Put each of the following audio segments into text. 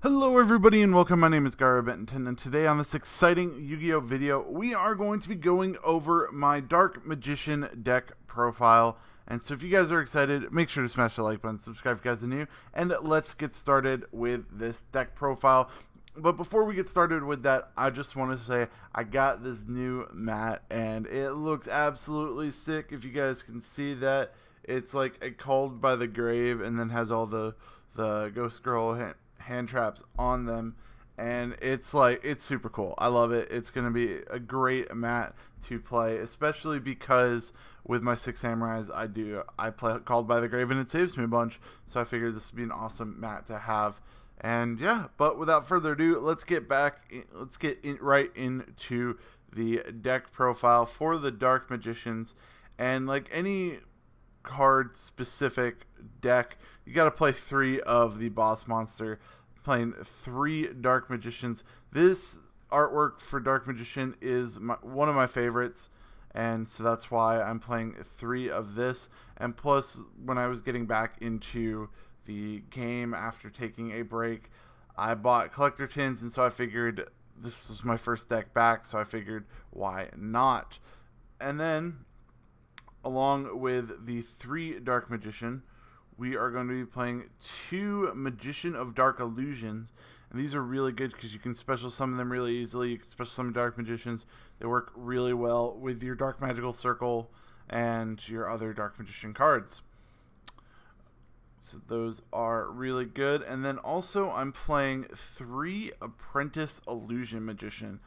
Hello everybody and welcome, my name is Gara Benton, and today on this exciting Yu-Gi-Oh video, we are going to be going over my Dark Magician deck profile. And so if you guys are excited, make sure to smash the like button, subscribe if you guys are new, and let's get started with this deck profile. But before we get started with that, I just want to say I got this new mat, and it looks absolutely sick. If you guys can see that, it's like a Called by the Grave, and then has all the Ghost Girl hand traps on them, and it's super cool. I love it. It's gonna be a great mat to play, especially because with my 6 samurais I play Called by the Grave and it saves me a bunch, so I figured this would be an awesome mat to have. And yeah, but without further ado, let's get right into the deck profile for the Dark Magicians. And like any card specific deck, you got to play 3 of the boss monster. Playing 3 Dark Magicians. This artwork for Dark Magician is one of my favorites, and so that's why I'm playing 3 of this. And plus, when I was getting back into the game after taking a break, I bought collector tins, and so I figured this was my first deck back, so I figured why not. And then along with the 3 Dark Magician, we are going to be playing 2 Magician of Dark Illusions, and these are really good because you can special summon them really easily. You can special summon Dark Magicians. They work really well with your Dark Magical Circle and your other Dark Magician cards. So those are really good. And then also I'm playing 3 Apprentice Illusion Magician,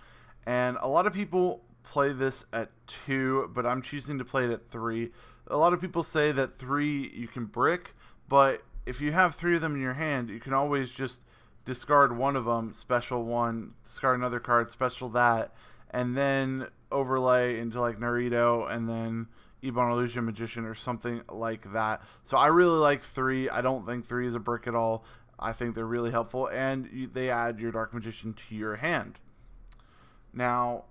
and a lot of people play this at 2, but I'm choosing to play it at 3. A lot of people say that 3 you can brick, but if you have 3 of them in your hand, you can always just discard one of them, special one, discard another card, special that, and then overlay into like Naruto and then Ebon Illusion Magician or something like that. So I really like 3. I don't think 3 is a brick at all. I think they're really helpful, and they add your Dark Magician to your hand. Now,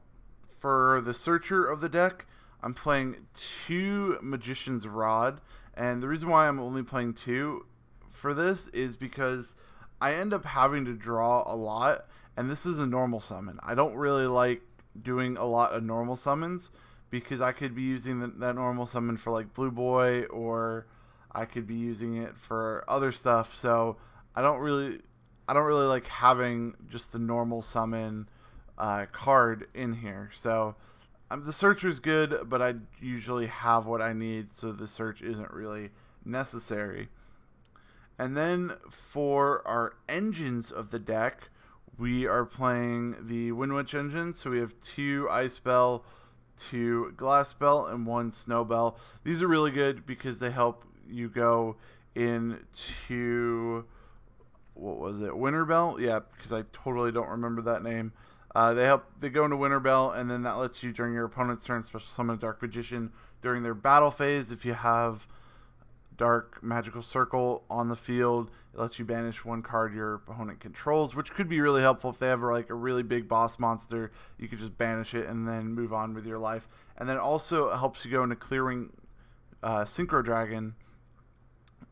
for the searcher of the deck, I'm playing 2 Magician's Rod, and the reason why I'm only playing 2 for this is because I end up having to draw a lot, and this is a normal summon. I don't really like doing a lot of normal summons because I could be using that normal summon for like Blue Boy, or I could be using it for other stuff. So I don't really like having just the normal summon card in here. So the searcher is good, but I usually have what I need, so the search isn't really necessary. And then for our engines of the deck, we are playing the Wind Witch engine. So we have 2 Ice Bell, 2 Glass Bell, and 1 Snow Bell. These are really good because they help you go into, what was it, Winter Bell? Yeah, because I totally don't remember that name. They go into Winter Bell, and then that lets you, during your opponent's turn, special summon a Dark Magician during their battle phase. If you have Dark Magical Circle on the field, it lets you banish 1 card your opponent controls, which could be really helpful if they have like a really big boss monster. You could just banish it and then move on with your life. And then also it helps you go into clearing Synchro Dragon,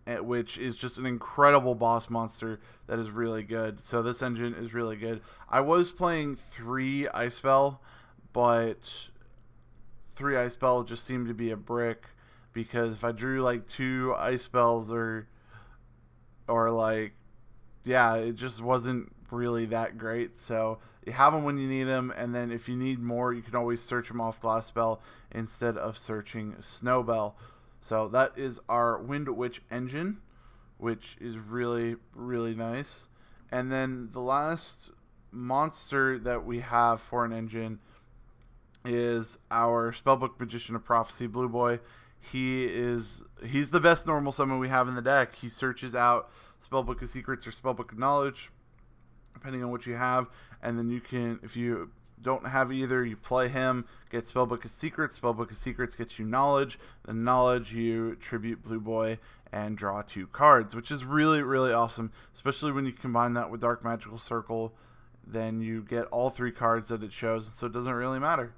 which is just an incredible boss monster that is really good. So this engine is really good. I was playing 3 Ice Bell, but 3 Ice Bell just seemed to be a brick, because if I drew like 2 Ice Bells or like, yeah, it just wasn't really that great. So you have them when you need them, and then if you need more, you can always search them off Glass Bell instead of searching Snow Bell. So that is our Wind Witch engine, which is really, really nice. And then the last monster that we have for an engine is our Spellbook Magician of Prophecy, Blue Boy. He's the best normal summon we have in the deck. He searches out Spellbook of Secrets or Spellbook of Knowledge, depending on what you have. And then you can, if you don't have either, you play him, get Spellbook of Secrets. Spellbook of Secrets gets you Knowledge. The Knowledge, you tribute Blue Boy and draw 2 cards, which is really, really awesome, especially when you combine that with Dark Magical Circle. Then you get all 3 cards that it shows, so it doesn't really matter.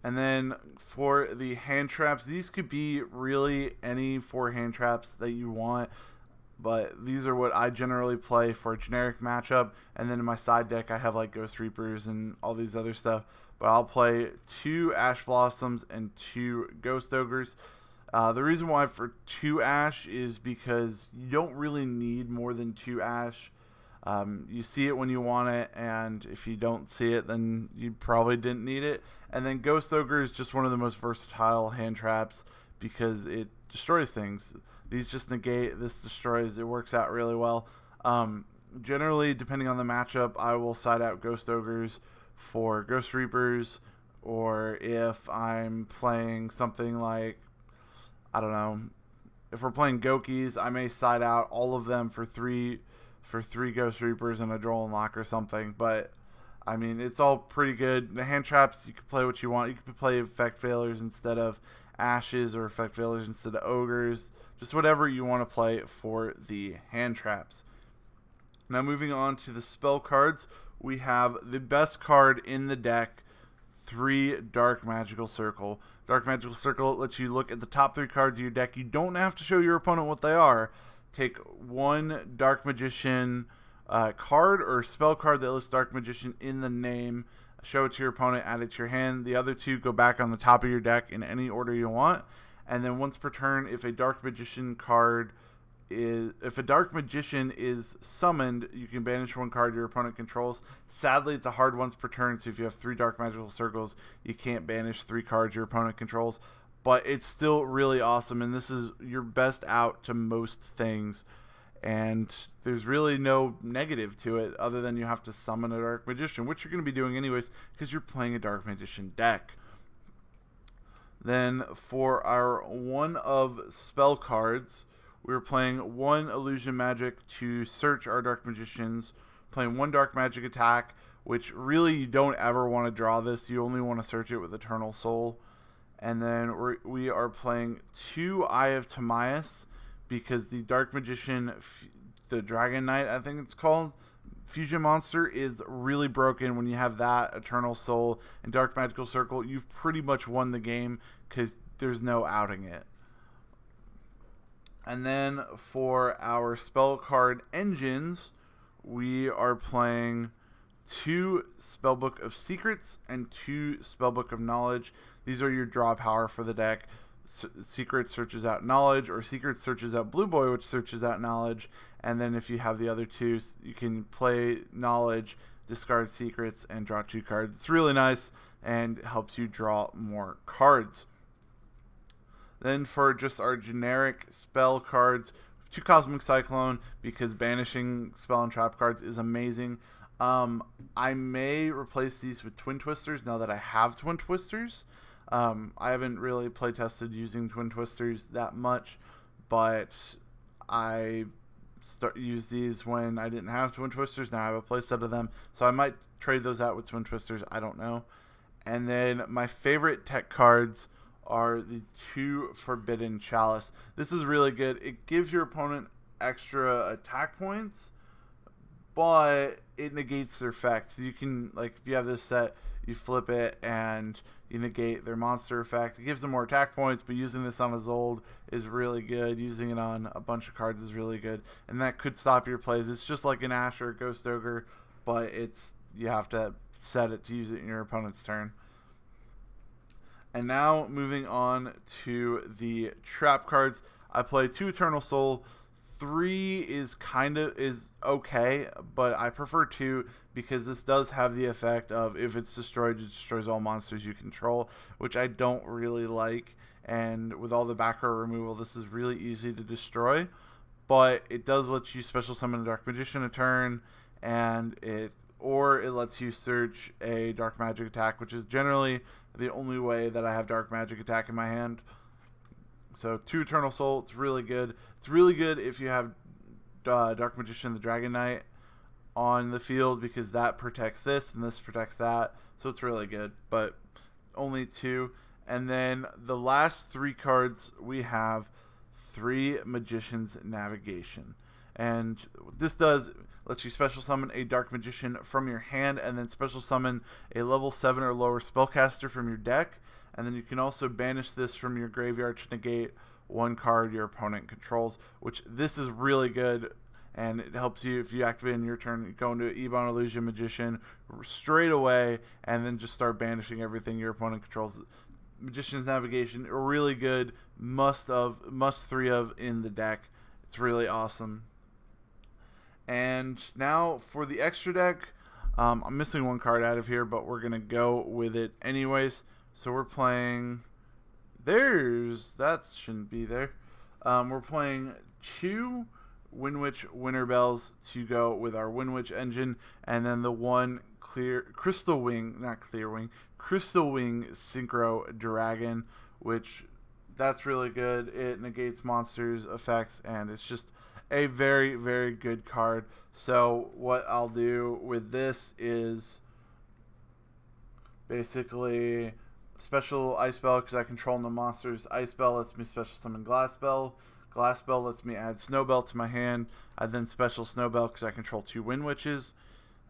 And then for the hand traps, these could be really any 4 hand traps that you want. but these are what I generally play for a generic matchup. And then in my side deck, I have like Ghost Reapers and all these other stuff. But I'll play 2 Ash Blossoms and 2 Ghost Ogres. The reason why for 2 Ash is because you don't really need more than 2 Ash. You see it when you want it, and if you don't see it, then you probably didn't need it. And then Ghost Ogre is just one of the most versatile hand traps because it destroys things. These just negate, this destroys, it works out really well. Generally, depending on the matchup, I will side out Ghost Ogres for Ghost Reapers, or if I'm playing something like, I don't know, if we're playing Gokis, I may side out all of them for three Ghost Reapers and a Droll and Lock or something. But I mean, it's all pretty good. The hand traps, you can play what you want. You can play effect failures instead of Ashes, or effect failures instead of Ogres. Just whatever you want to play for the hand traps. Now moving on to the spell cards, we have the best card in the deck, 3 Dark Magical Circle. Dark Magical Circle lets you look at the top 3 cards of your deck. You don't have to show your opponent what they are. Take 1 Dark Magician card or spell card that lists Dark Magician in the name, show it to your opponent, add it to your hand. The other 2 go back on the top of your deck in any order you want. And then once per turn, if a Dark Magician is summoned, you can banish 1 card your opponent controls. Sadly, it's a hard once per turn, so if you have 3 Dark Magical Circles, you can't banish 3 cards your opponent controls. But it's still really awesome, and this is your best out to most things. And there's really no negative to it other than you have to summon a Dark Magician, which you're going to be doing anyways because you're playing a Dark Magician deck. Then for our 1 of spell cards, we're playing 1 Illusion Magic to search our Dark Magicians, playing 1 Dark Magic attack, which really you don't ever want to draw this. You only want to search it with Eternal Soul. And then we are playing 2 Eye of Timaeus because the Dark Magician, the Dragon Knight, I think it's called, fusion monster is really broken. When you have that, Eternal Soul, and Dark Magical Circle, you've pretty much won the game because there's no outing it. And then for our spell card engines, we are playing 2 Spellbook of Secrets and 2 Spellbook of Knowledge. These are your draw power for the deck. Secret searches out Knowledge, or Secret searches out Blue Boy, which searches out Knowledge. And then if you have the other 2, you can play Knowledge, discard Secrets, and draw 2 cards. It's really nice and helps you draw more cards. Then for just our generic spell cards, 2 Cosmic Cyclone, because banishing spell and trap cards is amazing. I may replace these with Twin Twisters now that I have Twin Twisters. I haven't really play tested using Twin Twisters that much, but I use these when I didn't have Twin Twisters. Now I have a play set of them, so I might trade those out with Twin Twisters. I don't know. And then my favorite tech cards are the 2 Forbidden Chalice. This is really good. It gives your opponent extra attack points, but it negates their effect. So you can, like, if you have this set, you flip it and you negate their monster effect. It gives them more attack points, but using this on a Zold is really good. Using it on a bunch of cards is really good, and that could stop your plays. It's just like an Ash or a Ghost Ogre, but you have to set it to use it in your opponent's turn. And now moving on to the trap cards, I play 2 Eternal Soul. 3 is okay, but I prefer 2 because this does have the effect of if it's destroyed, it destroys all monsters you control, which I don't really like. And with all the back row removal, this is really easy to destroy. But it does let you special summon a Dark Magician a turn, and it lets you search a Dark Magic attack, which is generally the only way that I have Dark Magic attack in my hand. So 2 Eternal Soul, it's really good. It's really good if you have Dark Magician, the Dragon Knight, on the field because that protects this and this protects that. So it's really good, but only 2. And then the last 3 cards, we have 3 Magician's Navigation. And this lets you special summon a Dark Magician from your hand and then special summon a level 7 or lower spellcaster from your deck. And then you can also banish this from your graveyard to negate one card your opponent controls, which this is really good. And it helps you if you activate in your turn, you go into Ebon Illusion Magician straight away, and then just start banishing everything your opponent controls. Magician's Navigation, a really good must 3 of in the deck. It's really awesome. And now for the extra deck, I'm missing one card out of here, but we're gonna go with it anyways. So we're playing. That shouldn't be there. We're playing 2 Winwich Winter Bells to go with our Winwich engine, and then the 1 Crystal Wing Synchro Dragon, which that's really good. It negates monsters effects, and it's just a very, very good card. So what I'll do with this is basically special Ice Spell because I control no monsters. Ice Spell lets me special summon Glass Spell. Glass Spell lets me add Snowbell to my hand. I then special Snowbell because I control 2 Winwitches.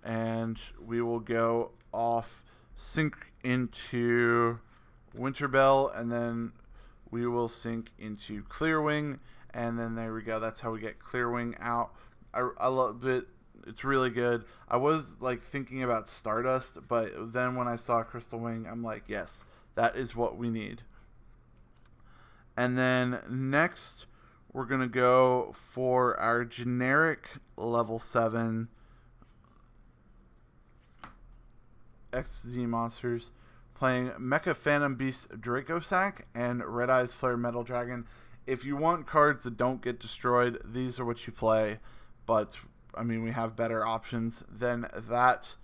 And we will go off sync into Winterbell, and then we will sync into Clearwing, and then there we go. That's how we get Clearwing out. I love it. It's really good. I was like thinking about Stardust, but then when I saw Crystal Wing, I'm like, yes, that is what we need. And then next, we're going to go for our generic level 7 XZ monsters, playing Mecha Phantom Beast Dracosack and Red Eyes Flare Metal Dragon. If you want cards that don't get destroyed, these are what you play. But, I mean, we have better options than that.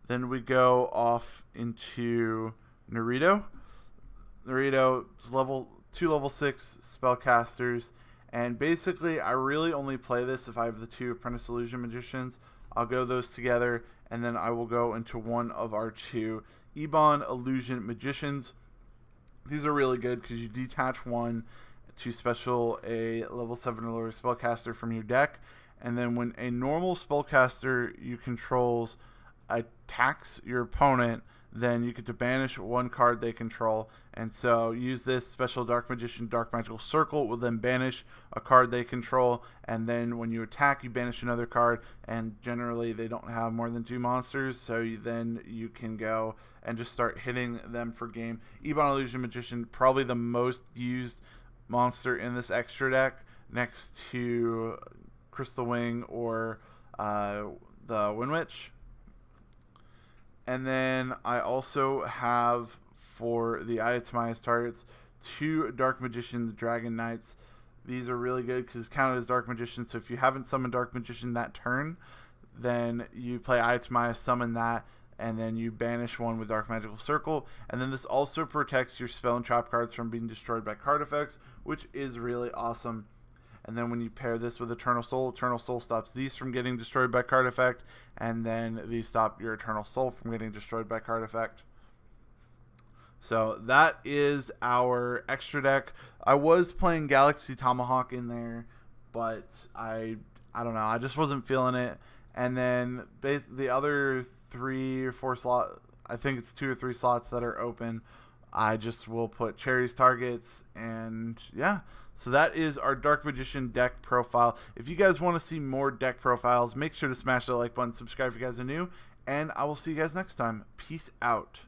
Then we go off into Naruto. Naruto's two level 6 spellcasters. And basically, I really only play this if I have the 2 Apprentice Illusion Magicians. I'll go those together, and then I will go into one of our 2 Ebon Illusion Magicians. These are really good because you detach one to special a level 7 or lower spellcaster from your deck, and then when a normal spellcaster you controls attacks your opponent, then you get to banish one card they control. And so use this special Dark Magician Dark Magical Circle will then banish a card they control, and then when you attack you banish another card, and generally they don't have more than 2 monsters, so then you can go and just start hitting them for game. Ebon Illusion Magician, probably the most used monster in this extra deck, next to Crystal Wing or the Winwich. And then I also have, for the Ayatamias targets, 2 Dark Magicians Dragon Knights. These are really good because it's counted as Dark Magician, so if you haven't summoned Dark Magician that turn, then you play Ayatamias, summon that, and then you banish one with Dark Magical Circle. And then this also protects your spell and trap cards from being destroyed by card effects, which is really awesome. And then when you pair this with Eternal Soul stops these from getting destroyed by card effect, and then these stop your Eternal Soul from getting destroyed by card effect. So that is our extra deck. I was playing Galaxy Tomahawk in there, but I don't know, I just wasn't feeling it. And then the other 3 or 4 slots, I think it's 2 or 3 slots that are open, I just will put Cherry's targets, and yeah. So that is our Dark Magician deck profile. If you guys want to see more deck profiles, make sure to smash that like button, subscribe if you guys are new, and I will see you guys next time. Peace out.